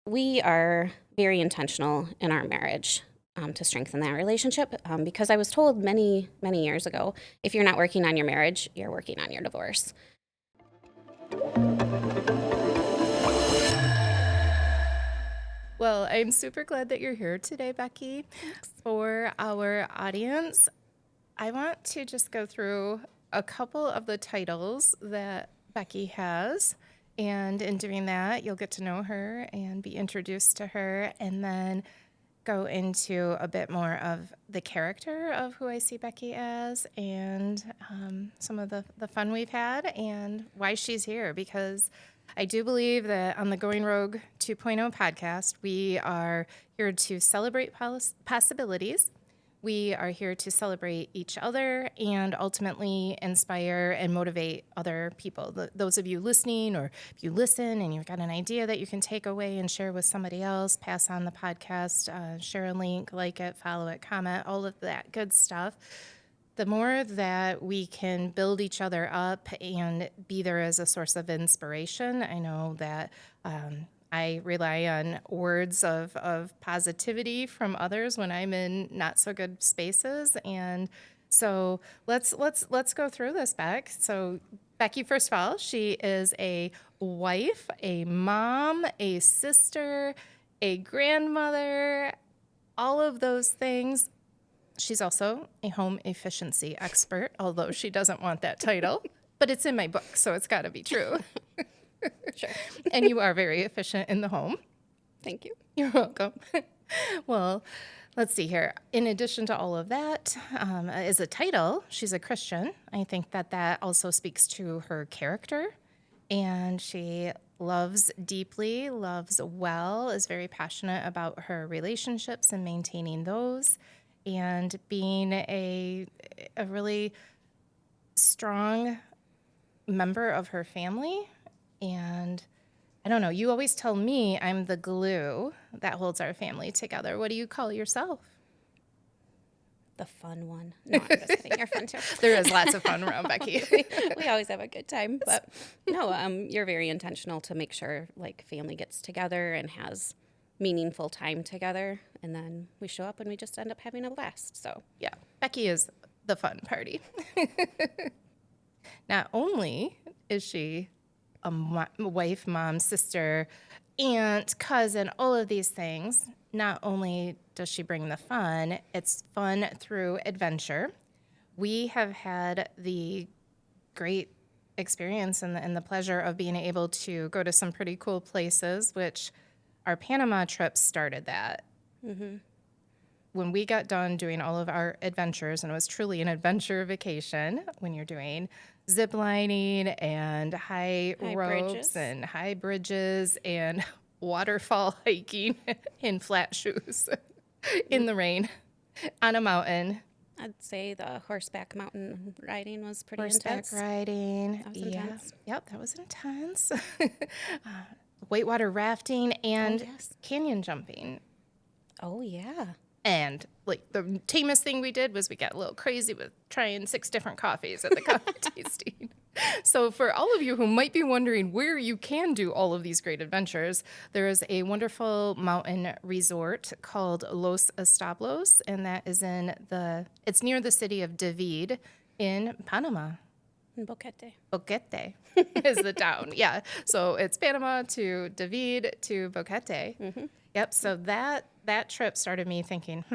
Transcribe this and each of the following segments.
we are very intentional in our marriage to strengthen that relationship because I was told many, many years ago, if you're not working on your marriage, you're working on your divorce. Well, I'm super glad that you're here today, Becky. Thanks. For our audience, I want to just go through a couple of the titles that Becky has. And in doing that, you'll get to know her and be introduced to her, and then go into a bit more of the character of who I see Becky as, and some of the fun we've had and why she's here. Because I do believe that on the Going Rogue 2.0 podcast, we are here to celebrate possibilities. We are here to celebrate each other and ultimately inspire and motivate other people. Those of you listening, or if you listen and you've got an idea that you can take away and share with somebody else, pass on the podcast, share a link, like it, follow it, comment, all of that good stuff. The more that we can build each other up and be there as a source of inspiration. I know that I rely on words of positivity from others when I'm in not so good spaces. And so let's go through this, Beck. So Becky, first of all, she is a wife, a mom, a sister, a grandmother, all of those things. She's also a home efficiency expert, although she doesn't want that title, but it's in my book, so it's got to be true. Sure. And you are very efficient in the home. Thank you. You're welcome. Well, let's see here. In addition to all of that, as a title, she's a Christian. I think that also speaks to her character. And she loves deeply, loves well, is very passionate about her relationships and maintaining those, and being a really strong member of her family. And I don't know, you always tell me I'm the glue that holds our family together. What do you call yourself? The fun one. No, I'm just kidding. You're fun too. There is lots of fun around Becky. We always have a good time, but no, you're very intentional to make sure like family gets together and has meaningful time together, and then we show up and we just end up having a blast. So Yeah, Becky is the fun party. Not only is she a wife, mom, sister, aunt, cousin, all of these things, not only does she bring the fun, it's fun through adventure. We have had the great experience and the pleasure of being able to go to some pretty cool places, which our Panama trip started that. mm-hmm. When we got done doing all of our adventures, and it was truly an adventure vacation when you're doing zip lining and high ropes bridges. and high bridges and waterfall hiking in flat shoes in the rain on a mountain. I'd say the horseback mountain riding was pretty Horseback intense. riding. That was intense. Yep, that was intense. Whitewater rafting and yes. canyon jumping. Oh, yeah. And like the tamest thing we did was we got a little crazy with trying 6 different coffees at the coffee tasting. So for all of you who might be wondering where you can do all of these great adventures, there is a wonderful mountain resort called Los Establos, and that is it's near the city of David in Panama. In Boquete. Boquete is the town. Yeah. So it's Panama to David to Boquete. Mm-hmm. Yep. So that trip started me thinking,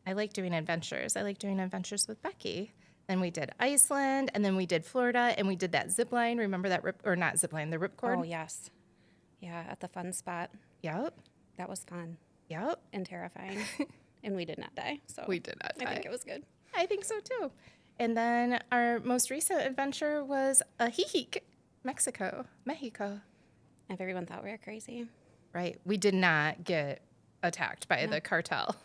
I like doing adventures. I like doing adventures with Becky. Then we did Iceland, and then we did Florida, and we did that zip line. Remember that the ripcord? Oh, yes. Yeah, at the fun spot. Yep. That was fun Yep. and terrifying. And we did not die. So We did not I die. think it was good. I think so too. And then our most recent adventure was Ajijic, Mexico. If everyone thought we were crazy. Right. We did not get attacked by the cartel.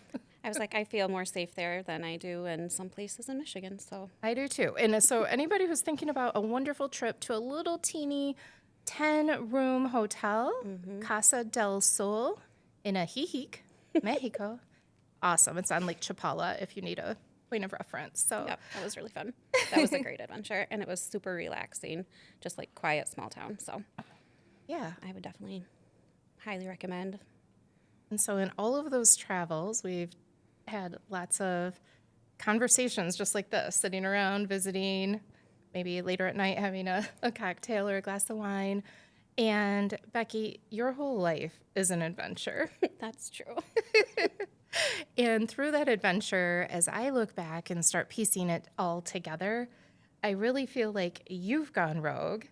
I was like, I feel more safe there than I do in some places in Michigan. So I do too. And so anybody who's thinking about a wonderful trip to a little teeny 10-room hotel, Casa del Sol in Ajijic, Mexico. Awesome. It's on Lake Chapala if you need a point of reference. So yep, that was really fun. That was a great adventure. And it was super relaxing, just like quiet, small town. So yeah. I would definitely highly recommend. And so in all of those travels, we've had lots of conversations just like this, sitting around, visiting, maybe later at night having a cocktail or a glass of wine. And Becky, your whole life is an adventure. That's true. And through that adventure, as I look back and start piecing it all together, I really feel like you've gone rogue.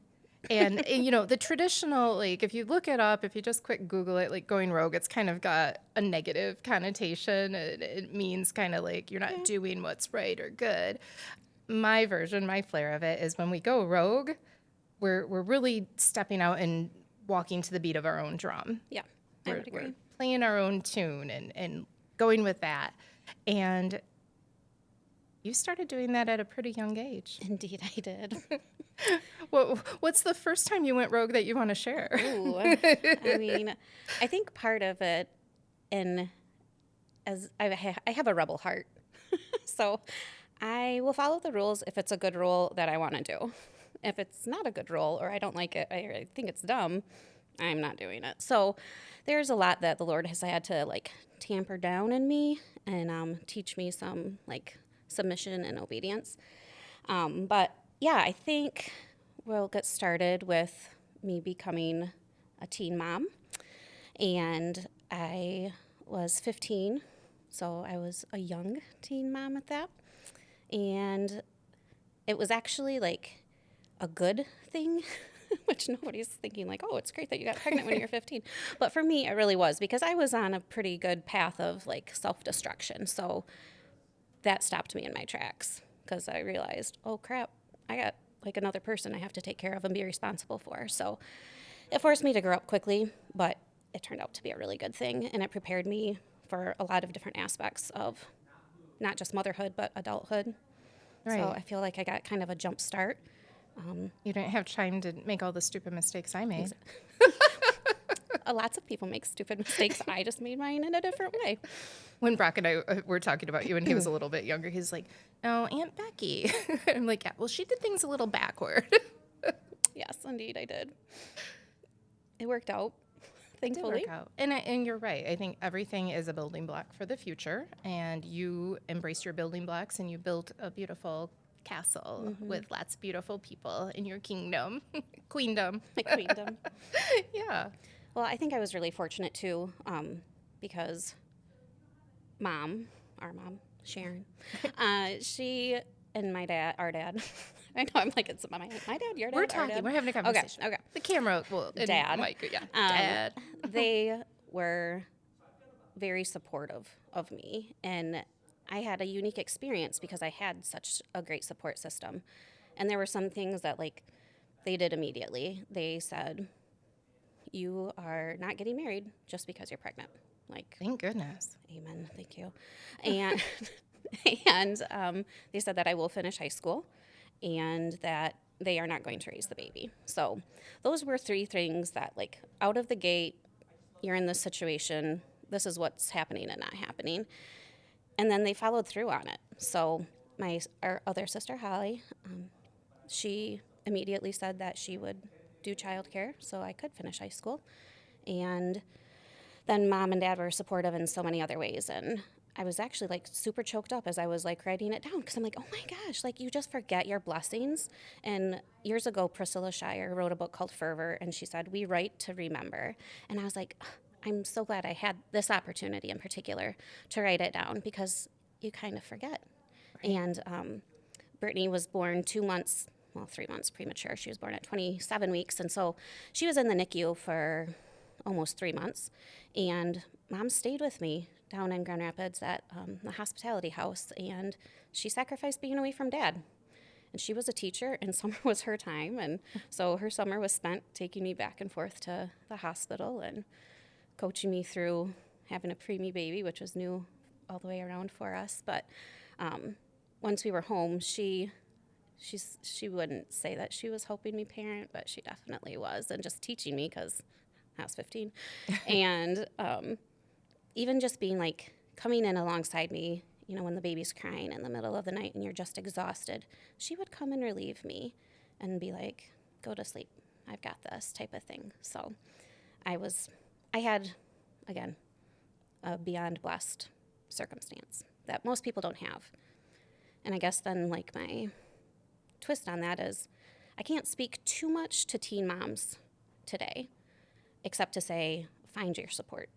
And, you know, the traditional, like, if you look it up, if you just quick Google it, like going rogue, it's kind of got a negative connotation. It means kind of like you're not doing what's right or good. My version, my flair of it is when we go rogue, we're really stepping out and walking to the beat of our own drum. Yeah, I would agree. We're playing our own tune and going with that. And you started doing that at a pretty young age. Indeed, I did. What's the first time you went rogue that you want to share? Ooh, I mean, I think part of it, as I have a rebel heart, so I will follow the rules if it's a good rule that I want to do. If it's not a good rule or I don't like it, I think it's dumb, I'm not doing it. So there's a lot that the Lord has had to like tamper down in me and teach me some like submission and obedience. But yeah, I think we'll get started with me becoming a teen mom. And I was 15, so I was a young teen mom at that. And it was actually like a good thing, which nobody's thinking like, oh, it's great that you got pregnant when you're 15. But for me, it really was because I was on a pretty good path of like self-destruction. So that stopped me in my tracks because I realized, oh crap, I got like another person I have to take care of and be responsible for. So it forced me to grow up quickly, but it turned out to be a really good thing. And it prepared me for a lot of different aspects of not just motherhood, but adulthood. Right. So I feel like I got kind of a jump start. You didn't have time to make all the stupid mistakes I made. Lots of people make stupid mistakes. I just made mine in a different way. When Brock and I were talking about you when he was a little bit younger, he's like, "Oh, Aunt Becky." I'm like, "Yeah, well, she did things a little backward." Yes, indeed, I did. It worked out, It did thankfully. work out. And you're right. I think everything is a building block for the future, and you embraced your building blocks, and you built a beautiful castle with lots of beautiful people in your kingdom, queendom. My queendom. Yeah. Well, I think I was really fortunate too, because our mom, Sharon, she and my dad, our dad. I know I'm like it's my dad, your dad. We're our talking. dad. We're having a conversation. Okay. The camera will. and Dad. Mike, yeah. Dad. They were very supportive of me, and I had a unique experience because I had such a great support system. And there were some things that like they did immediately. They said, "You are not getting married just because you're pregnant." Like, Thank goodness. amen, thank you. And and they said that I will finish high school and that they are not going to raise the baby. So those were three things that like out of the gate, you're in this situation, this is what's happening and not happening. And then they followed through on it. So our other sister, Holly, she immediately said that she would do childcare so I could finish high school. And then Mom and Dad were supportive in so many other ways. And I was actually like super choked up as I was like writing it down because I'm like, oh my gosh, like you just forget your blessings. And years ago, Priscilla Shire wrote a book called Fervor, and she said, we write to remember. And I was like, I'm so glad I had this opportunity in particular to write it down because you kind of forget. Right. And Brittany was born 3 months premature. She was born at 27 weeks. And so she was in the NICU for almost 3 months. And Mom stayed with me down in Grand Rapids at the hospitality house. And she sacrificed being away from Dad. And she was a teacher, and summer was her time. And so her summer was spent taking me back and forth to the hospital and coaching me through having a preemie baby, which was new all the way around for us. But once we were home, she wouldn't say that she was helping me parent, but she definitely was, and just teaching me because I was 15. And even just being like coming in alongside me, you know, when the baby's crying in the middle of the night and you're just exhausted, she would come and relieve me and be like, go to sleep. I've got this type of thing. So I I had, again, a beyond blessed circumstance that most people don't have. And I guess then, like, my twist on that is I can't speak too much to teen moms today, except to say, find your support.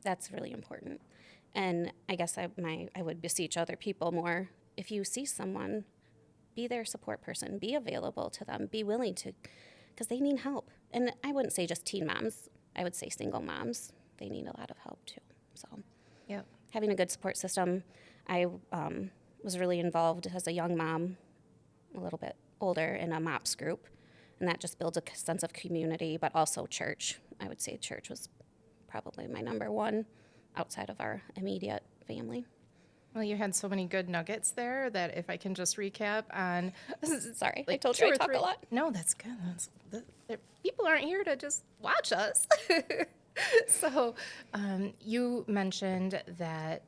That's really important. And I guess I would beseech other people more, if you see someone, be their support person, be available to them, be willing to, because they need help. And I wouldn't say just teen moms, I would say single moms. They need a lot of help too. So Yep. having a good support system. I was really involved as a young mom, a little bit older, in a MOPS group. And that just builds a sense of community, but also church. I would say church was probably my number one outside of our immediate family. Well, you had so many good nuggets there that if I can just recap on, Sorry, like I told two you I or talk three. a lot. No, that's good. People aren't here to just watch us. So, you mentioned that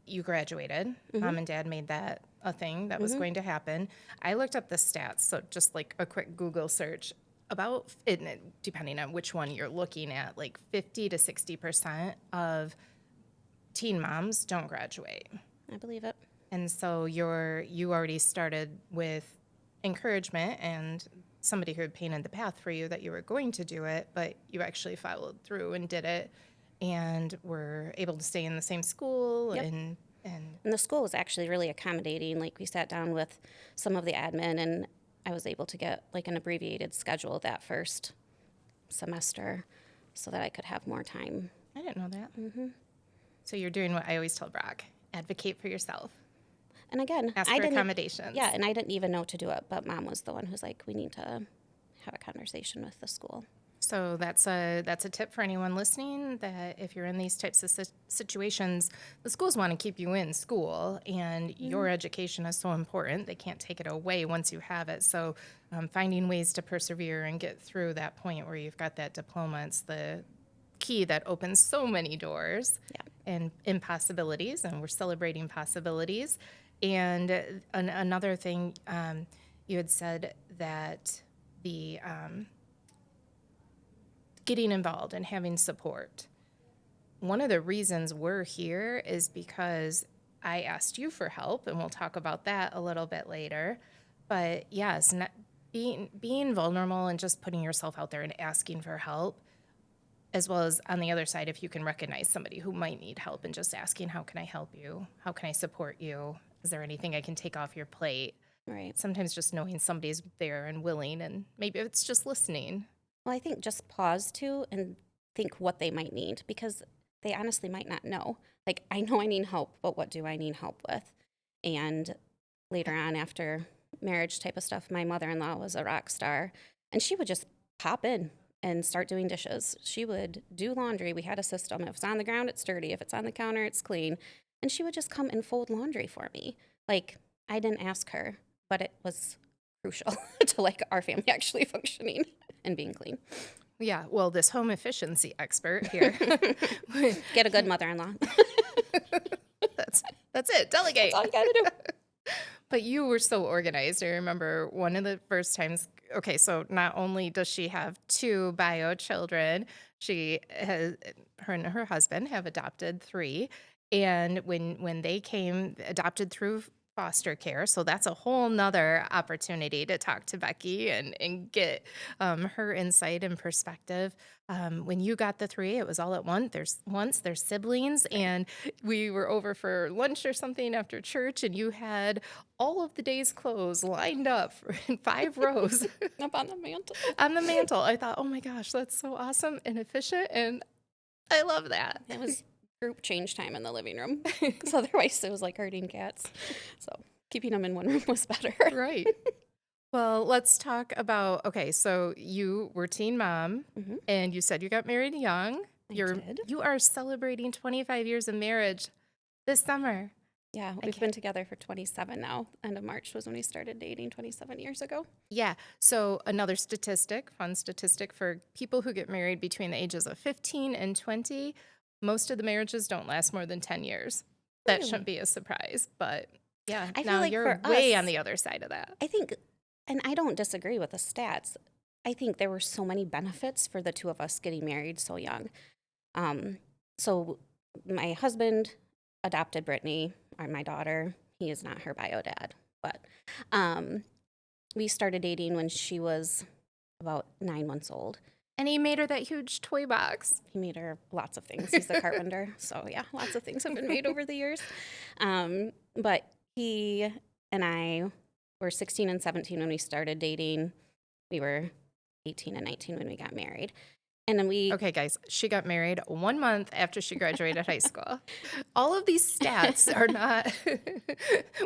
you graduated. Mom and Dad made that a thing that was going to happen. I looked up the stats, so just like a quick Google search about it, depending on which one you're looking at, like 50 to 60% of teen moms don't graduate. I believe it. And so you already started with encouragement and somebody who had painted the path for you that you were going to do it, but you actually followed through and did it and were able to stay in the same school. Yep. And And the school was actually really accommodating. Like, we sat down with some of the admin, and I was able to get like an abbreviated schedule that first semester so that I could have more time. I didn't know that. So you're doing what I always tell Brock, advocate for yourself. And again, Ask I for didn't. accommodations. Yeah, and I didn't even know to do it, but Mom was the one who's like, we need to have a conversation with the school. So that's a tip for anyone listening, that if you're in these types of situations, the schools want to keep you in school, and your education is so important. They can't take it away once you have it. So finding ways to persevere and get through that point where you've got that diploma, it's the key that opens so many doors and impossibilities, and we're celebrating possibilities. And another thing, you had said that the getting involved and having support. One of the reasons we're here is because I asked you for help, and we'll talk about that a little bit later. But yes, being vulnerable and just putting yourself out there and asking for help, as well as on the other side, if you can recognize somebody who might need help and just asking, how can I help you? How can I support you? Is there anything I can take off your plate? Right. Sometimes just knowing somebody's there and willing, and maybe it's just listening. Well, I think just pause too and think what they might need, because they honestly might not know. Like, I know I need help, but what do I need help with? And later on, after marriage type of stuff, my mother-in-law was a rock star, and she would just pop in and start doing dishes. She would do laundry. We had a system. If it's on the ground, it's dirty. If it's on the counter, it's clean. And she would just come and fold laundry for me. Like, I didn't ask her, but it was crucial to like our family actually functioning and being clean. Yeah, well, this home efficiency expert here. Get a good mother-in-law. That's it. Delegate. That's all you gotta do. But you were so organized. I remember one of the first times. Okay, so not only does she have 2 bio children, her and her husband have adopted 3. And when they came, adopted through foster care, so that's a whole nother opportunity to talk to Becky and get her insight and perspective. When you got the 3, it was all at once. There's siblings, and we were over for lunch or something after church, and you had all of the day's clothes lined up in 5 rows Up on the mantle. on the mantle. I thought, oh my gosh, that's so awesome and efficient, and I love that. It was group change time in the living room, because otherwise it was like herding cats. So keeping them in one room was better. Right. Well, let's talk about, okay, so you were teen mom, and you said you got married young. I did. You are celebrating 25 years of marriage this summer. Yeah, we've been together for 27 now. End of March was when we started dating 27 years ago. Yeah. So another fun statistic for people who get married between the ages of 15 and 20, most of the marriages don't last more than 10 years. That Really? shouldn't be a surprise, but yeah, I feel now like you're for way us- on the other side of that. I think, and I don't disagree with the stats. I think there were so many benefits for the two of us getting married so young. Um, so my husband adopted Brittany, or my daughter. He is not her bio dad, but um, we started dating when she was about 9 months old. And he made her that huge toy box. He made her lots of things. He's a carpenter. So, yeah, lots of things have been made over the years. But he and I were 16 and 17 when we started dating. We were 18 and 19 when we got married. And then we. Okay, guys, she got married 1 month after she graduated high school. All of these stats are not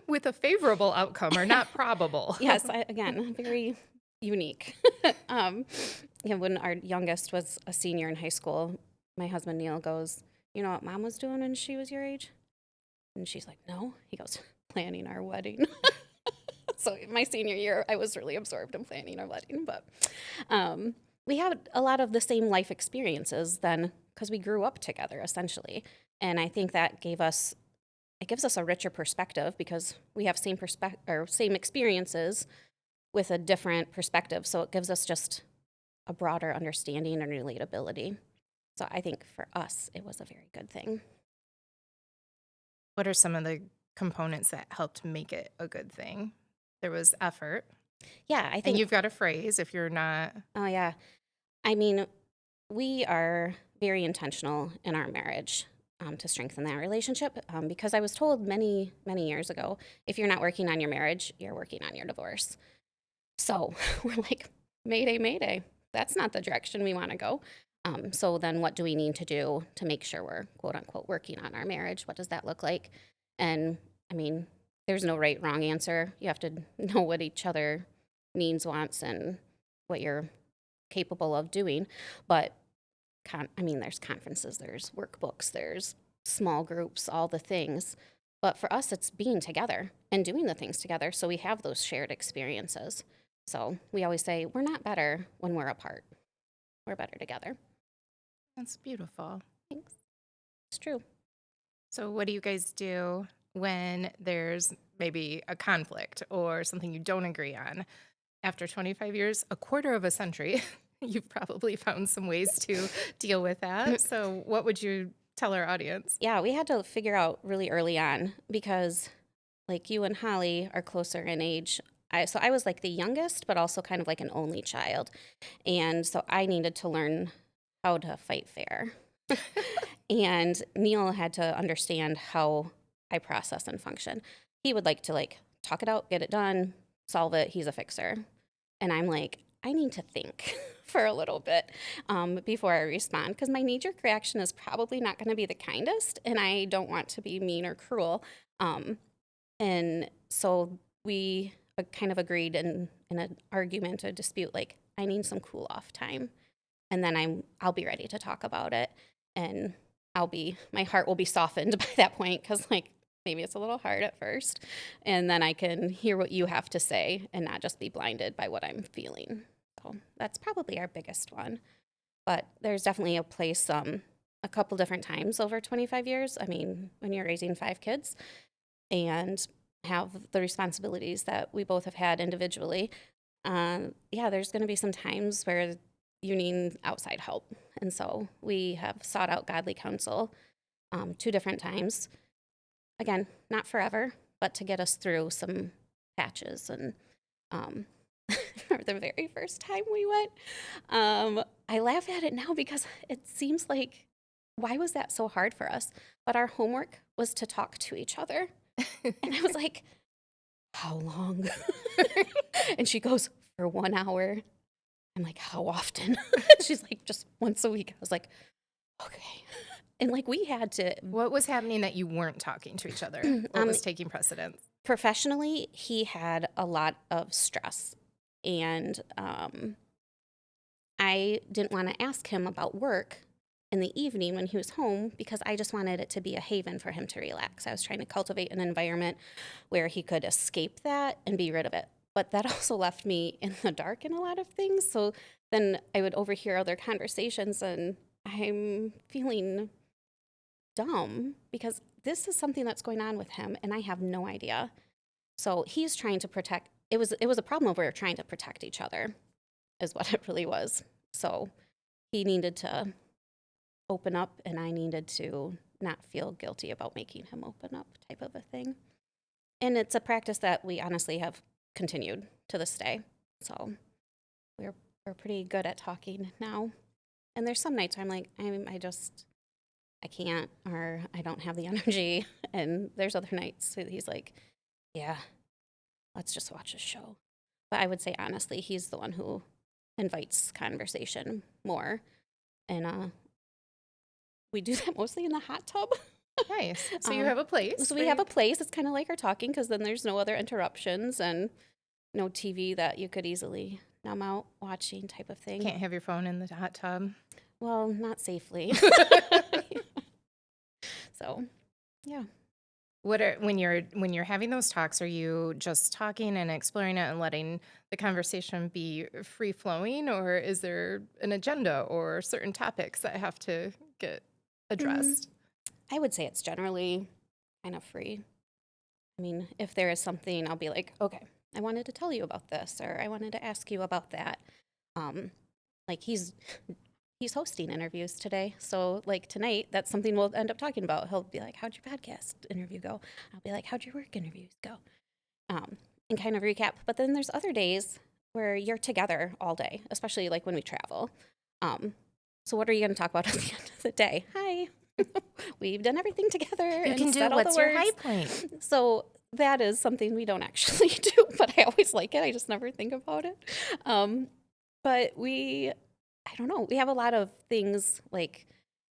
with a favorable outcome, are not probable. Yes, again, very unique. When our youngest was a senior in high school, my husband Neil goes, "You know what Mom was doing when she was your age?" And she's like, "No." He goes, "Planning our wedding." So my senior year, I was really absorbed in planning our wedding. But we had a lot of the same life experiences then because we grew up together, essentially. And I think that gives us a richer perspective because we have same experiences with a different perspective. So it gives us just a broader understanding and relatability. So I think for us, it was a very good thing. What are some of the components that helped make it a good thing? There was effort. Yeah, I And think. you've got a phrase if you're not. Oh, yeah. I mean, we are very intentional in our marriage to strengthen that relationship because I was told many, many years ago, if you're not working on your marriage, you're working on your divorce. So we're like, mayday, mayday. That's not the direction we want to go. So then what do we need to do to make sure we're, quote unquote, working on our marriage? What does that look like? And I mean, there's no right, wrong answer. You have to know what each other needs, wants, and what you're capable of doing. But there's conferences, there's workbooks, there's small groups, all the things. But for us, it's being together and doing the things together so we have those shared experiences. So we always say, we're not better when we're apart. We're better together. That's beautiful. Thanks. It's true. So, what do you guys do when there's maybe a conflict or something you don't agree on? After 25 years, a quarter of a century, you've probably found some ways to deal with that. So, what would you tell our audience? Yeah, we had to figure out really early on because, like, you and Holly are closer in age. So I was like the youngest, but also kind of like an only child. And so I needed to learn how to fight fair. And Neil had to understand how I process and function. He would like to talk it out, get it done, solve it. He's a fixer. And I'm like, I need to think for a little bit before I respond because my knee-jerk reaction is probably not going to be the kindest, and I don't want to be mean or cruel. And so we kind of agreed in an argument, a dispute, like I need some cool off time, and then I'll be ready to talk about it, and my heart will be softened by that point because maybe it's a little hard at first, and then I can hear what you have to say and not just be blinded by what I'm feeling. So that's probably our biggest one. But there's definitely a place a couple different times over 25 years. I mean, when you're raising 5 kids and have the responsibilities that we both have had individually, there's going to be some times where you need outside help. And so we have sought out godly counsel 2 different times. Again, not forever, but to get us through some patches. And the very first time we went, I laugh at it now because it seems like, why was that so hard for us? But our homework was to talk to each other. And I was like, how long? And she goes, for 1 hour. I'm like, how often? She's like, just once a week. I was like, okay. And we had to. What was happening that you weren't talking to each other? What was taking precedence? Professionally, he had a lot of stress. And I didn't want to ask him about work in the evening when he was home because I just wanted it to be a haven for him to relax. I was trying to cultivate an environment where he could escape that and be rid of it. But that also left me in the dark in a lot of things. So then I would overhear other conversations and I'm feeling dumb because this is something that's going on with him and I have no idea. So he's trying to protect. It was a problem where we were trying to protect each other. is what it really was. So he needed to open up, and I needed to not feel guilty about making him open up, type of a thing. And it's a practice that we honestly have continued to this day. So we're pretty good at talking now. And there's some nights where I'm like, I can't, or I don't have the energy. And there's other nights that he's like, yeah, let's just watch a show. But I would say, honestly, he's the one who invites conversation more. And we do that mostly in the hot tub. Nice. So you have a place. So we have a place. It's kind of like our talking, because then there's no other interruptions and no TV that you could easily numb out watching, type of thing. Can't have your phone in the hot tub. Well, not safely. So, yeah. When you're having those talks, are you just talking and exploring it and letting the conversation be free flowing, or is there an agenda or certain topics that have to get addressed? I would say it's generally kind of free. I mean, if there is something, I'll be like, okay, I wanted to tell you about this, or I wanted to ask you about that. Like he's hosting interviews today. So like tonight, that's something we'll end up talking about. He'll be like, how'd your podcast interview go? I'll be like, how'd your work interviews go? And kind of recap. But then there's other days where you're together all day, especially like when we travel. So what are you going to talk about at the end of the day? Hi. We've done everything together. You and can do said all what's the your words. high point. So that is something we don't actually do, but I always like it. I just never think about it. But I don't know. We have a lot of things like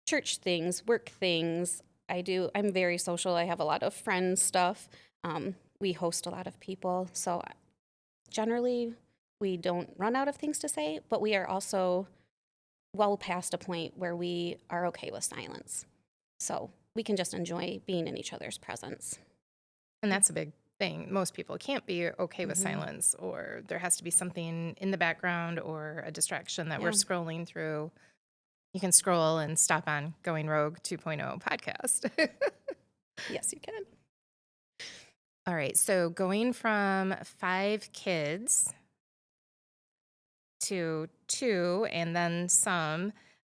church things, work things. I'm very social. I have a lot of friends stuff. We host a lot of people. So generally, we don't run out of things to say, but we are also well past a point where we are okay with silence. So we can just enjoy being in each other's presence. And that's a big thing. Most people can't be okay with silence, or there has to be something in the background or a distraction that we're scrolling through. You can scroll and stop on Going Rogue 2.0 podcast. Yes, you can. All right. So going from 5 kids to 2 and then some,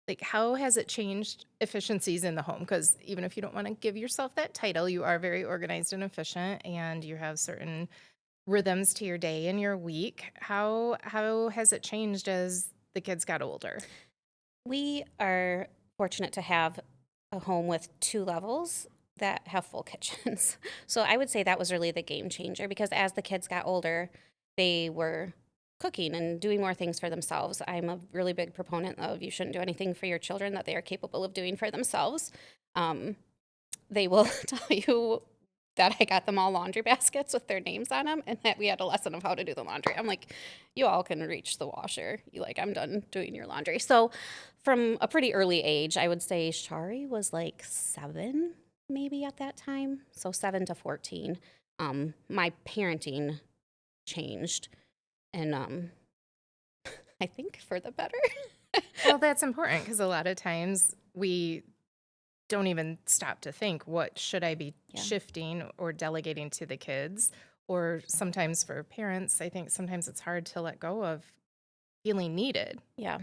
like how has it changed efficiencies in the home? Because even if you don't want to give yourself that title, you are very organized and efficient, and you have certain rhythms to your day and your week. How has it changed as the kids got older? We are fortunate to have a home with 2 levels that have full kitchens. So I would say that was really the game changer, because as the kids got older, they were cooking and doing more things for themselves. I'm a really big proponent of you shouldn't do anything for your children that they are capable of doing for themselves. They will tell you that I got them all laundry baskets with their names on them, and that we had a lesson of how to do the laundry. I'm like, you all can reach the washer. I'm done doing your laundry. So from a pretty early age, I would say Shari was like 7 maybe at that time. So 7 to 14. My parenting changed, and I think for the better. Well, that's important, because a lot of times we don't even stop to think, what should I be shifting or delegating to the kids? Or sometimes for parents, I think sometimes it's hard to let go of feeling needed. Yeah.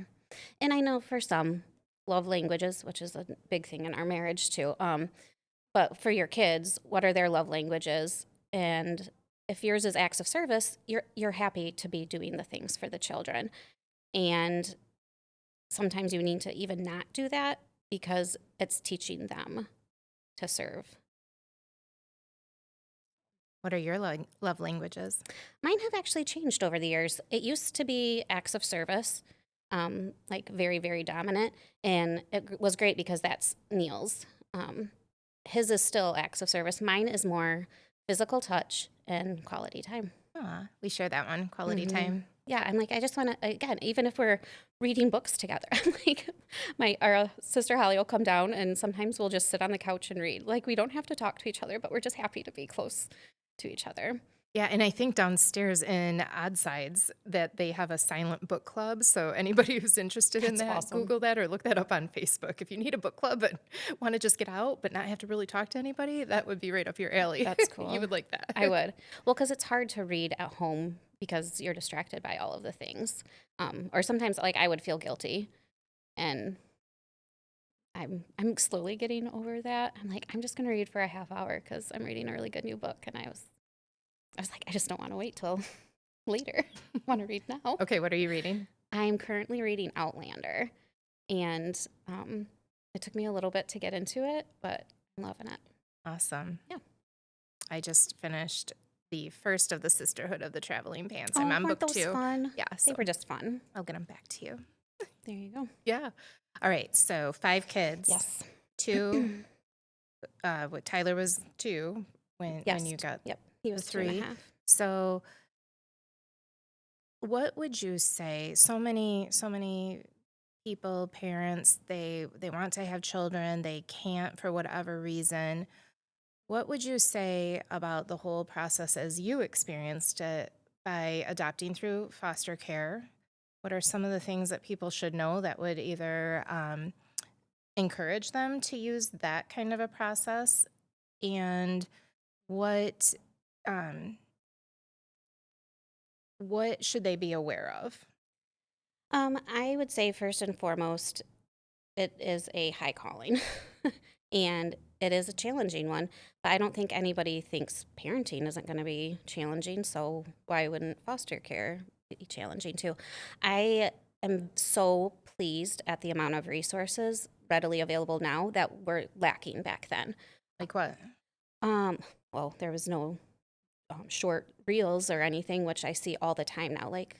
And I know for some, love languages, which is a big thing in our marriage too. But for your kids, what are their love languages? And if yours is acts of service, you're happy to be doing the things for the children. And sometimes you need to even not do that, because it's teaching them to serve. What are your love languages? Mine have actually changed over the years. It used to be acts of service, like very, very dominant. And it was great because that's Neil's. His is still acts of service. Mine is more physical touch and quality time. We share that one, quality time. Yeah, I'm like, I just want to, again, even if we're reading books together, I'm like, our sister Holly will come down, and sometimes we'll just sit on the couch and read. Like, we don't have to talk to each other, but we're just happy to be close to each other. Yeah, and I think downstairs in Odd Sides that they have a silent book club. So anybody who's interested in That's that, awesome. Google that or look that up on Facebook. If you need a book club and want to just get out but not have to really talk to anybody, that would be right up your alley. That's cool. You would like that. I would. Well, because it's hard to read at home because you're distracted by all of the things. Or sometimes like I would feel guilty, and I'm slowly getting over that. I'm like, I'm just gonna read for a half hour because I'm reading a really good new book, and I was like, I just don't want to wait till later. I want to read now. Okay, what are you reading? I'm currently reading Outlander, and it took me a little bit to get into it, but I'm loving it. Awesome. Yeah. I just finished the first of the Sisterhood of the Traveling Pants. Oh, I'm on weren't book those 2. fun? Yeah, They so were just fun. I'll get them back to you. There you go. Yeah. All right, so 5 kids. Yes. 2, what Tyler was 2 when Yes. you got Yep. He the was 2.5. 3. So what would you say? So many people, parents, they want to have children, they can't for whatever reason. What would you say about the whole process as you experienced it by adopting through foster care? What are some of the things that people should know that would either encourage them to use that kind of a process? And what um, what should they be aware of? I would say first and foremost, it is a high calling, and it is a challenging one. But I don't think anybody thinks parenting isn't going to be challenging. So why wouldn't foster care be challenging too? I am so pleased at the amount of resources readily available now that were lacking back then. Like what? Um, well, there was no short reels or anything, which I see all the time now. Like,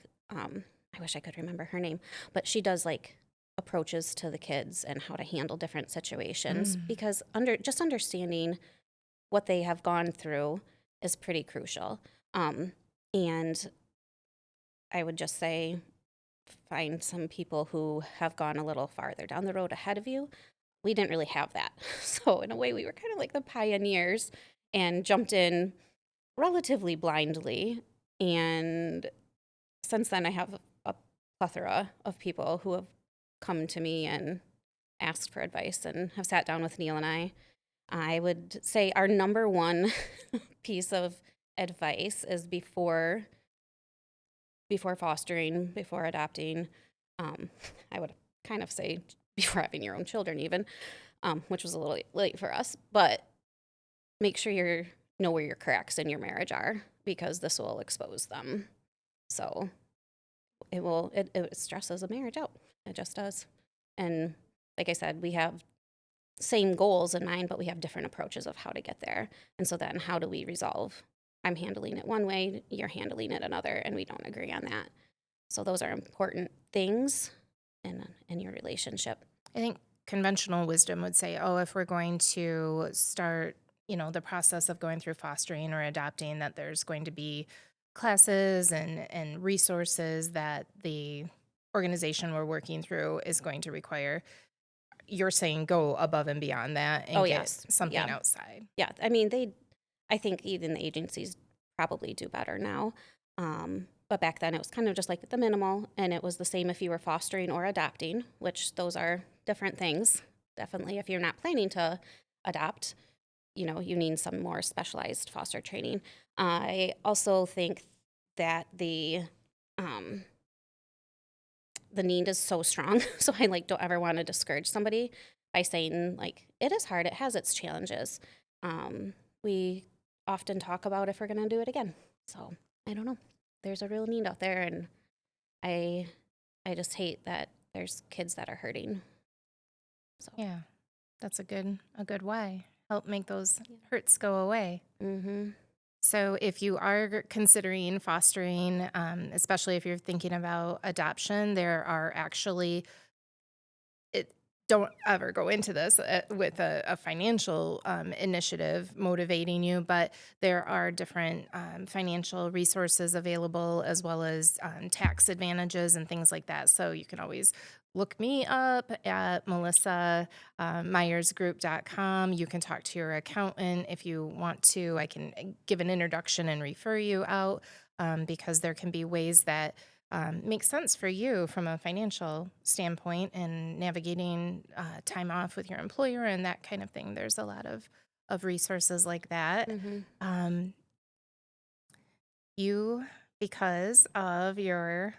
I wish I could remember her name, but she does like approaches to the kids and how to handle different situations because just understanding what they have gone through is pretty crucial. And I would just say find some people who have gone a little farther down the road ahead of you. We didn't really have that. So in a way, we were kind of like the pioneers and jumped in relatively blindly. And since then, I have a plethora of people who have come to me and asked for advice and have sat down with Neil and I. I would say our number one piece of advice is before fostering, before adopting. I would kind of say before having your own children, even, which was a little late for us. But make sure you know where your cracks in your marriage are, because this will expose them. So it stresses a marriage out. It just does. And like I said, we have same goals in mind, but we have different approaches of how to get there. And so then how do we resolve? I'm handling it one way, you're handling it another, and we don't agree on that. So those are important things in your relationship. I think conventional wisdom would say, oh, if we're going to start, the process of going through fostering or adopting, that there's going to be classes and resources that the organization we're working through is going to require. You're saying go above and beyond that and Oh, get yes. something Yeah. outside. Yeah, I mean, I think even the agencies probably do better now. But back then it was kind of just like the minimal, and it was the same if you were fostering or adopting, which those are different things. Definitely, if you're not planning to adopt, you need some more specialized foster training. I also think that the need is so strong. So I don't ever want to discourage somebody by saying it is hard. It has its challenges. We often talk about if we're going to do it again. So I don't know. There's a real need out there, and I just hate that there's kids that are hurting. So Yeah, that's a good why. Help make those hurts go away. Mm-hmm. So if you are considering fostering, especially if you're thinking about adoption, there are actually, don't ever go into this with a financial initiative motivating you, but there are different financial resources available, as well as tax advantages and things like that. So you can always look me up at meyersgroup.com. You can talk to your accountant if you want to. I can give an introduction and refer you out, because there can be ways that make sense for you from a financial standpoint and navigating time off with your employer and that kind of thing. There's a lot of resources like that. Mm-hmm. You because of your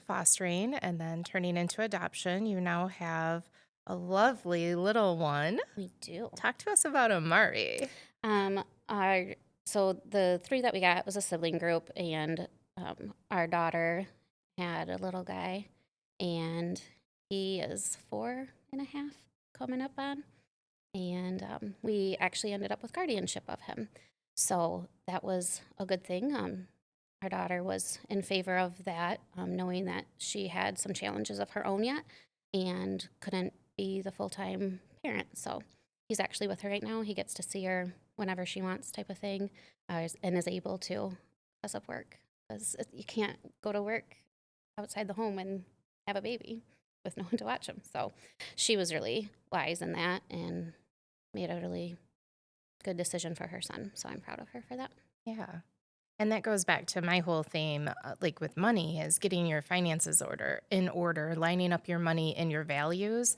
fostering and then turning into adoption, you now have a lovely little one. We do. Talk to us about Amari. Um, our so the three that we got was a sibling group, and our daughter had a little guy, and he is 4.5 coming up on, and we actually ended up with guardianship of him, so that was a good thing. Our daughter was in favor of that, knowing that she had some challenges of her own yet, and couldn't be the full time parent. So he's actually with her right now. He gets to see her whenever she wants, type of thing, and is able to because of work. Because you can't go to work outside the home and have a baby with no one to watch him. So she was really wise in that and made a really good decision for her son. So I'm proud of her for that. Yeah. And that goes back to my whole theme, like with money, is getting your finances in order, lining up your money and your values.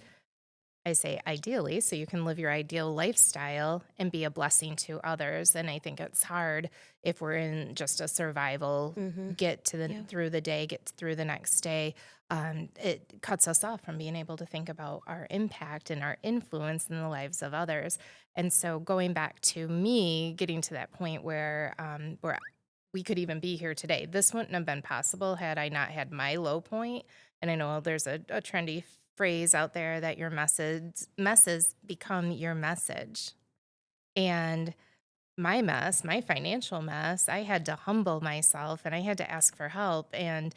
I say ideally, so you can live your ideal lifestyle and be a blessing to others. And I think it's hard if we're in just a survival, Mm-hmm. get to the Yeah. through the day, get through the next day. It cuts us off from being able to think about our impact and our influence in the lives of others. And so going back to me getting to that point where we could even be here today, this wouldn't have been possible had I not had my low point. And I know there's a trendy phrase out there that your messes become your message. And my financial mess, I had to humble myself and I had to ask for help. And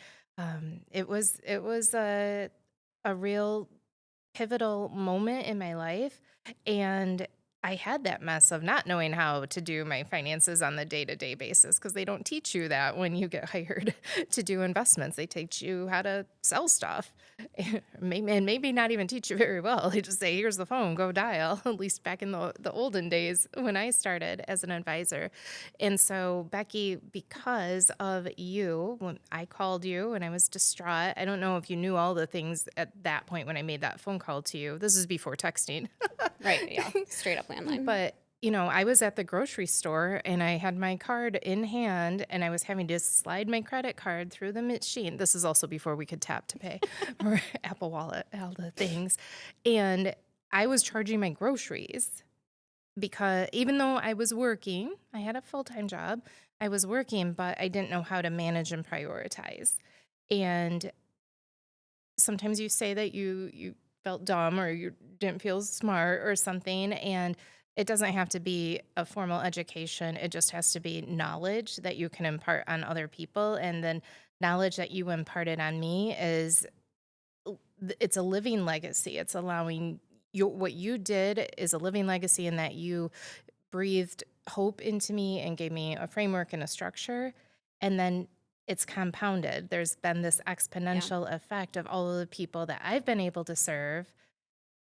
it was a real pivotal moment in my life. And I had that mess of not knowing how to do my finances on the day-to-day basis because they don't teach you that when you get hired to do investments. They teach you how to sell stuff. And maybe not even teach you very well. They just say, here's the phone, go dial, at least back in the olden days when I started as an advisor. And so, Becky, because of you, when I called you and I was distraught, I don't know if you knew all the things at that point when I made that phone call to you. This is before texting. Right. Yeah. Straight up landline. But, I was at the grocery store and I had my card in hand and I was having to slide my credit card through the machine. This is also before we could tap to pay or Apple Wallet, all the things. And I was charging my groceries because even though I was working, I had a full-time job, I was working, but I didn't know how to manage and prioritize. And sometimes you say that you felt dumb or you didn't feel smart or something, and it doesn't have to be a formal education. It just has to be knowledge that you can impart on other people, and then knowledge that you imparted on me is it's a living legacy. It's allowing you, what you did is a living legacy in that you breathed hope into me and gave me a framework and a structure. And then it's compounded. There's been this exponential effect of all of the people that I've been able to serve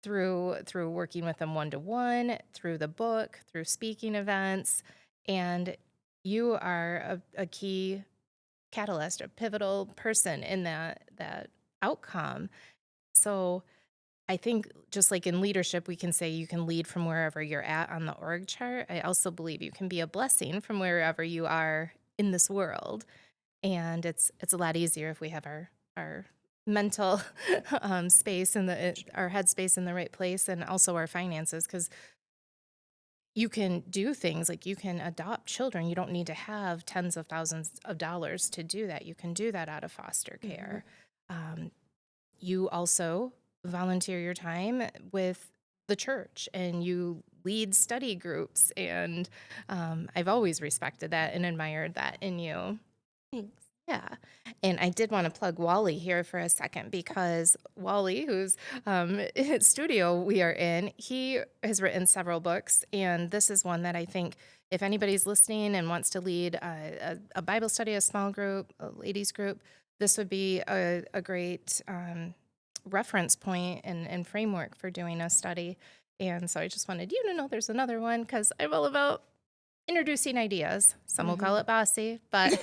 through working with them one-to-one, through the book, through speaking events. And you are a key catalyst, a pivotal person in that outcome. So I think just like in leadership, we can say you can lead from wherever you're at on the org chart. I also believe you can be a blessing from wherever you are in this world. And it's a lot easier if we have our mental space and our head space in the right place, and also our finances, because you can do things like you can adopt children. You don't need to have tens of thousands of dollars to do that. You can do that out of foster care. You also volunteer your time with the church and you lead study groups. And I've always respected that and admired that in you. Thanks. Yeah. And I did want to plug Wally here for a second because Wally, whose studio we are in, he has written several books. And this is one that I think if anybody's listening and wants to lead a Bible study, a small group, a ladies group, this would be a great reference point and framework for doing a study. And so I just wanted you to know there's another one because I'm all about introducing ideas. Some will call it bossy, but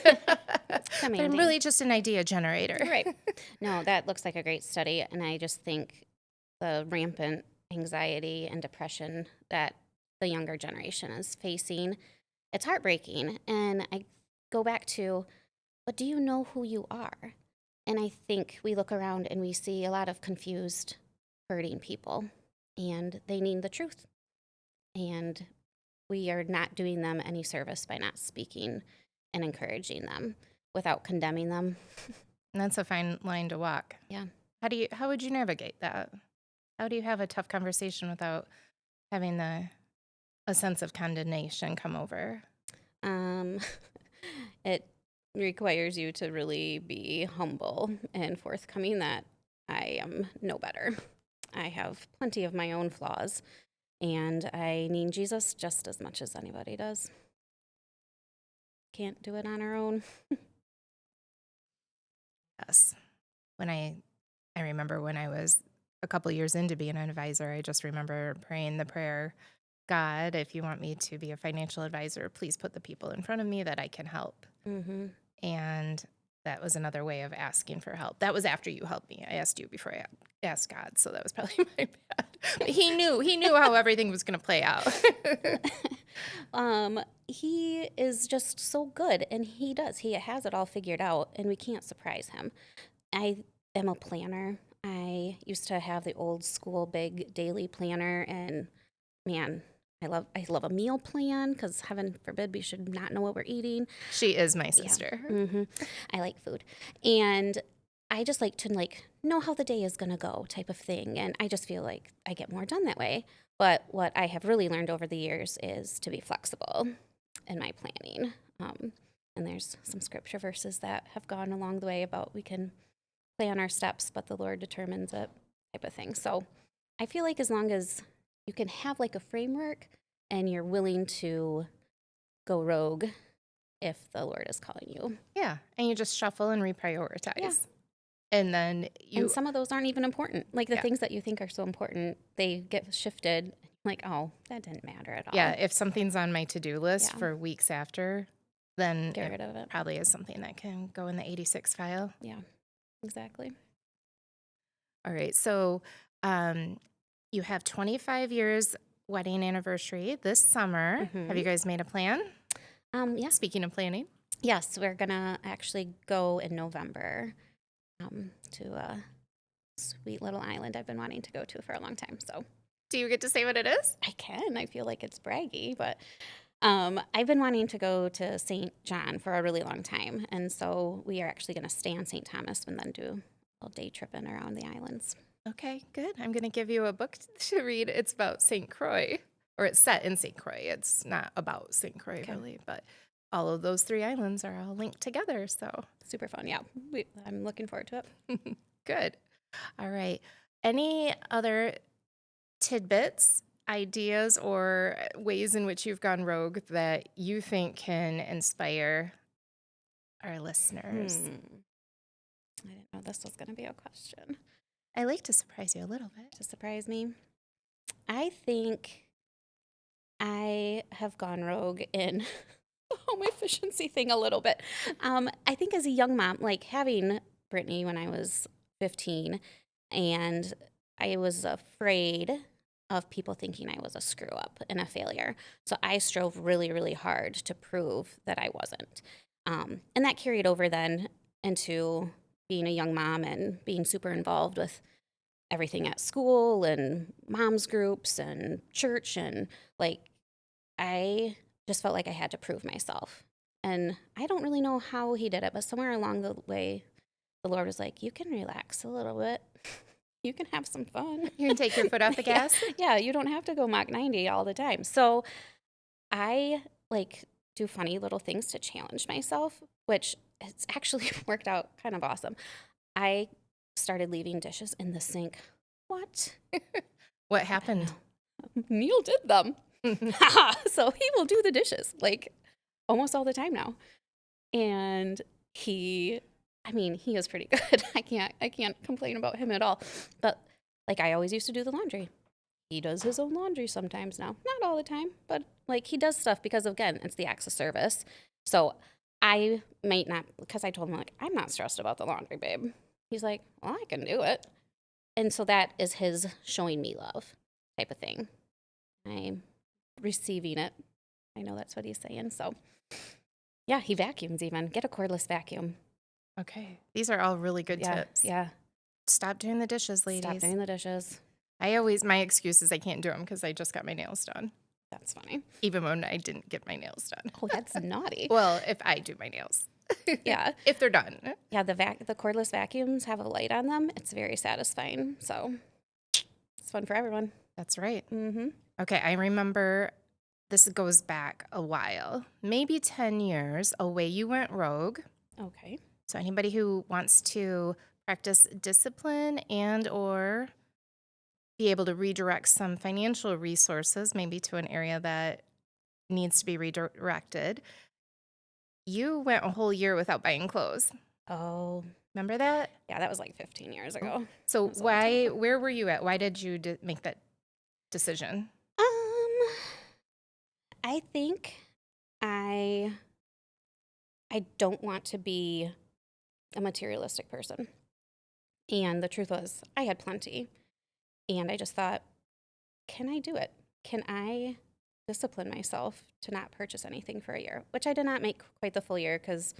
I'm really just an idea generator. Right. No, that looks like a great study. And I just think the rampant anxiety and depression that the younger generation is facing, it's heartbreaking. And I go back to, but do you know who you are? And I think we look around and we see a lot of confused, hurting people, and they need the truth. And we are not doing them any service by not speaking and encouraging them without condemning them. And that's a fine line to walk. Yeah. How would you navigate that? How do you have a tough conversation without having a sense of condemnation come over? It requires you to really be humble and forthcoming that I am no better. I have plenty of my own flaws, and I need Jesus just as much as anybody does. Can't do it on our own. Yes. When I remember when I was a couple years into being an advisor, I just remember praying the prayer, God, if you want me to be a financial advisor, please put the people in front of me that I can help. Mm-hmm. And that was another way of asking for help. That was after you helped me. I asked you before I asked God, so that was probably my bad. But he knew how everything was going to play out. He is just so good, and he has it all figured out, and we can't surprise him. I am a planner. I used to have the old school big daily planner, and man, I love a meal plan because heaven forbid we should not know what we're eating. She is my sister. Yeah. Mm-hmm. I like food, and I just like to know how the day is gonna go, type of thing. And I just feel like I get more done that way. But what I have really learned over the years is to be flexible in my planning. And there's some scripture verses that have gone along the way about we can plan our steps, but the Lord determines it, type of thing. So I feel like as long as you can have like a framework and you're willing to go rogue if the Lord is calling you. Yeah. And you just shuffle and reprioritize. Yeah. And then And some of those aren't even important. Like the Yeah. things that you think are so important, they get shifted. Like, oh, that didn't matter at all. Yeah, if something's on my to-do list Yeah. for weeks after, then Get rid of it. probably is something that can go in the 86 file. Yeah, exactly. All right. So you have 25 years wedding anniversary this summer. Mhm. Have you guys made a plan? Yes. Speaking of planning. Yes, we're going to actually go in November to a sweet little island I've been wanting to go to for a long time. So Do you get to say what it is? I can. I feel like it's braggy, but I've been wanting to go to St. John for a really long time. And so we are actually going to stay on St. Thomas and then do a little day tripping around the islands. Okay, good. I'm going to give you a book to read. It's about St. Croix, or it's set in St. Croix. It's not about St. Croix, really, but all of those 3 islands are all linked together. So super fun. Yeah, I'm looking forward to it. Good. All right. Any other tidbits, ideas, or ways in which you've gone rogue that you think can inspire our listeners? I didn't know this was going to be a question. I like to surprise you a little bit. To surprise me, I think I have gone rogue in home efficiency thing a little bit. I think as a young mom, like having Brittany when I was 15, and I was afraid of people thinking I was a screw up and a failure. So I strove really, really hard to prove that I wasn't. And that carried over then into being a young mom and being super involved with everything at school and moms groups and church. And like, I just felt like I had to prove myself. And I don't really know how he did it, but somewhere along the way, the Lord was like, you can relax a little bit. You can have some fun. You can take your foot off the gas. Yeah, you don't have to go Mach 90 all the time. So I do funny little things to challenge myself, which has actually worked out kind of awesome. I started leaving dishes in the sink. What? What happened? Neil did them. So he will do the dishes almost all the time now. And he is pretty good. I can't complain about him at all. But I always used to do the laundry. He does his own laundry sometimes now. Not all the time, but he does stuff because, again, it's the acts of service. So I might not, because I told him, I'm not stressed about the laundry, babe. He's like, well, I can do it. And so that is his showing me love type of thing. I'm receiving it. I know that's what he's saying. So, Yeah, he vacuums even. Get a cordless vacuum. Okay. These are all really good Yeah, tips. yeah. Stop doing the dishes, Stop ladies. doing the dishes. My excuse is I can't do them because I just got my nails done, That's funny. even when I didn't get my nails done. Oh, that's naughty. Well, if I do my nails. Yeah. If they're done. Yeah, the cordless vacuums have a light on them. It's very satisfying. So it's fun for everyone. That's right. Mm-hmm. Okay, I remember this goes back a while, maybe 10 years, away you went rogue. Okay. So anybody who wants to practice discipline and or be able to redirect some financial resources maybe to an area that needs to be redirected, you went a whole year without buying clothes. Oh, Remember that? yeah, that was like 15 years ago. So That was a long time ago. where were you at? Why did you make that decision? I think I don't want to be a materialistic person. And the truth was, I had plenty. And I just thought, can I do it? Can I discipline myself to not purchase anything for a year? Which I did not make quite the full year because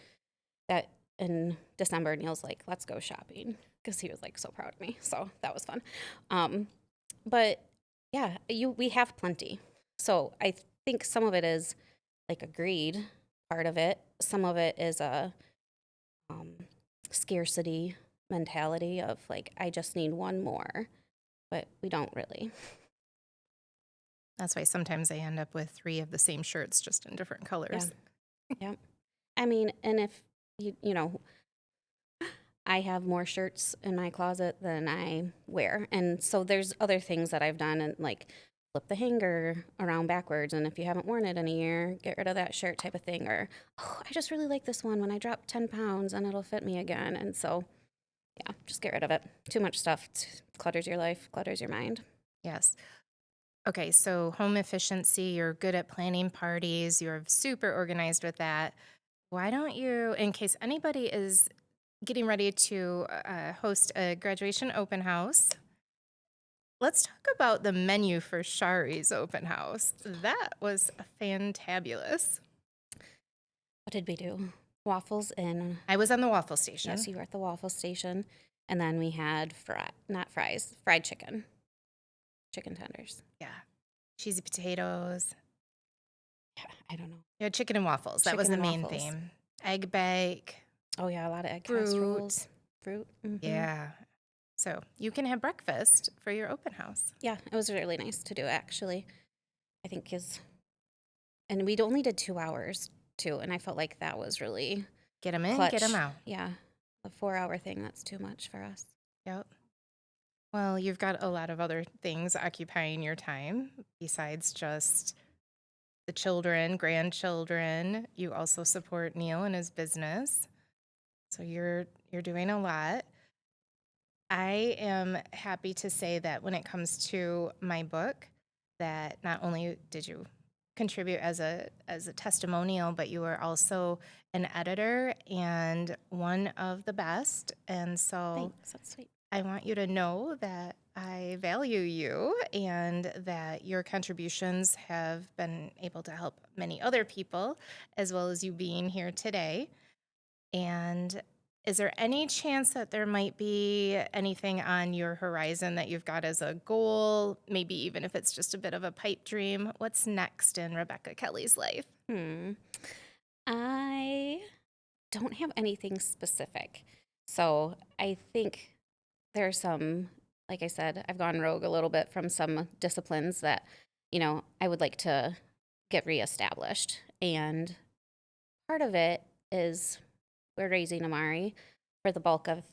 that in December, Neil's like, let's go shopping because he was like so proud of me. So that was fun. But yeah, we have plenty. So I think some of it is like a greed part of it. Some of it is a scarcity mentality of like, I just need one more, but we don't really. That's why sometimes I end up with 3 of the same shirts, just in different colors. Yeah. I mean, and if you know, I have more shirts in my closet than I wear. And so there's other things that I've done and like flip the hanger around backwards. And if you haven't worn it in a year, get rid of that shirt type of thing. Or, oh, I just really like this one when I drop 10 pounds and it'll fit me again. And so, yeah, just get rid of it. Too much stuff clutters your life, clutters your mind. Yes. Okay, so home efficiency, you're good at planning parties, you're super organized with that. Why don't you, in case anybody is getting ready to host a graduation open house, let's talk about the menu for Shari's open house. That was fantabulous. What did we do? Waffles and I was on the waffle station. yes, you were at the waffle station. And then we had fried chicken tenders. Yeah. Cheesy potatoes. Yeah, I don't know. You had chicken and waffles. That was the Chicken and main waffles. theme. Egg bake. Oh yeah, a lot of egg Fruit. casseroles. Fruit. Mm-hmm. Yeah. So you can have breakfast for your open house. Yeah, it was really nice to do actually. I think and we only did 2 hours too, and I felt like that was really Get them in, clutch. get them out. Yeah, a 4-hour thing, that's too much for us. Yep. Well, you've got a lot of other things occupying your time besides just the children, grandchildren. You also support Neil and his business. So you're doing a lot. I am happy to say that when it comes to my book, that not only did you contribute as a testimonial, but you are also an editor and one of the best. And so Thanks, that's sweet. I want you to know that I value you and that your contributions have been able to help many other people, as well as you being here today. And is there any chance that there might be anything on your horizon that you've got as a goal, maybe even if it's just a bit of a pipe dream? What's next in Rebecca Kelley's life? I don't have anything specific. So I think there's some, like I said, I've gone rogue a little bit from some disciplines that, I would like to get reestablished. And part of it is we're raising Amari for the bulk of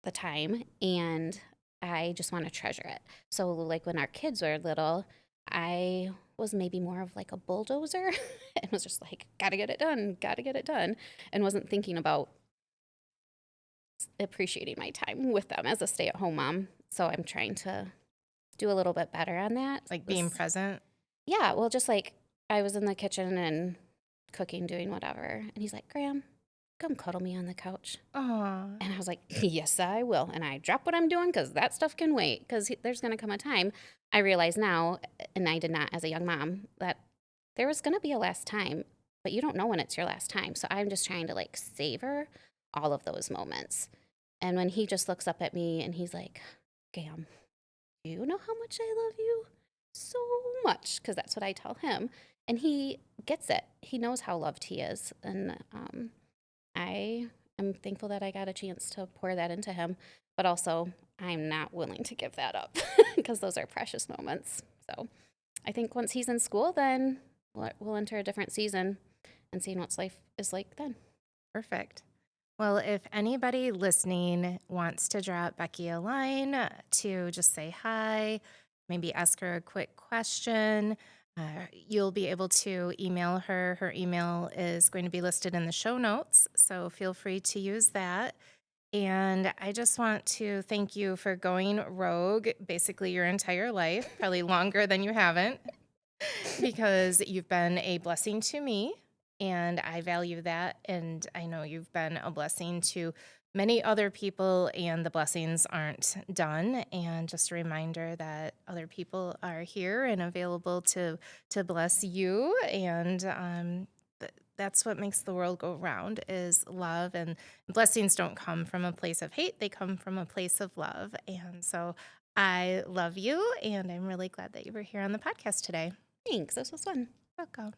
the time, and I just want to treasure it. So, like when our kids were little, I was maybe more of like a bulldozer and was just like, gotta get it done, and wasn't thinking about appreciating my time with them as a stay at home mom. So, I'm trying to do a little bit better on that. Like being present? Yeah, well, just like I was in the kitchen and cooking, doing whatever, and he's like, Graham, come cuddle me on the couch. Aww. And I was like, yes, I will. And I drop what I'm doing because that stuff can wait, because there's going to come a time, I realize now, and I did not as a young mom, that there was going to be a last time but you don't know when it's your last time. So I'm just trying to like savor all of those moments. And when he just looks up at me and he's like, Gam, do you know how much I love you? So much. Because that's what I tell him. And he gets it. He knows how loved he is. And I am thankful that I got a chance to pour that into him. But also, I'm not willing to give that up because those are precious moments. So I think once he's in school, then we'll enter a different season and seeing what life is like then. Perfect. Well, if anybody listening wants to drop Becky a line to just say hi, maybe ask her a quick question, you'll be able to email her. Her email is going to be listed in the show notes, so feel free to use that. And I just want to thank you for going rogue basically your entire life, probably longer than you haven't, because you've been a blessing to me and I value that. And I know you've been a blessing to many other people, and the blessings aren't done. And just a reminder that other people are here and available to bless you. And that's what makes the world go round is love. And blessings don't come from a place of hate, they come from a place of love. And so I love you, and I'm really glad that you were here on the podcast today. Thanks. This was fun. Welcome.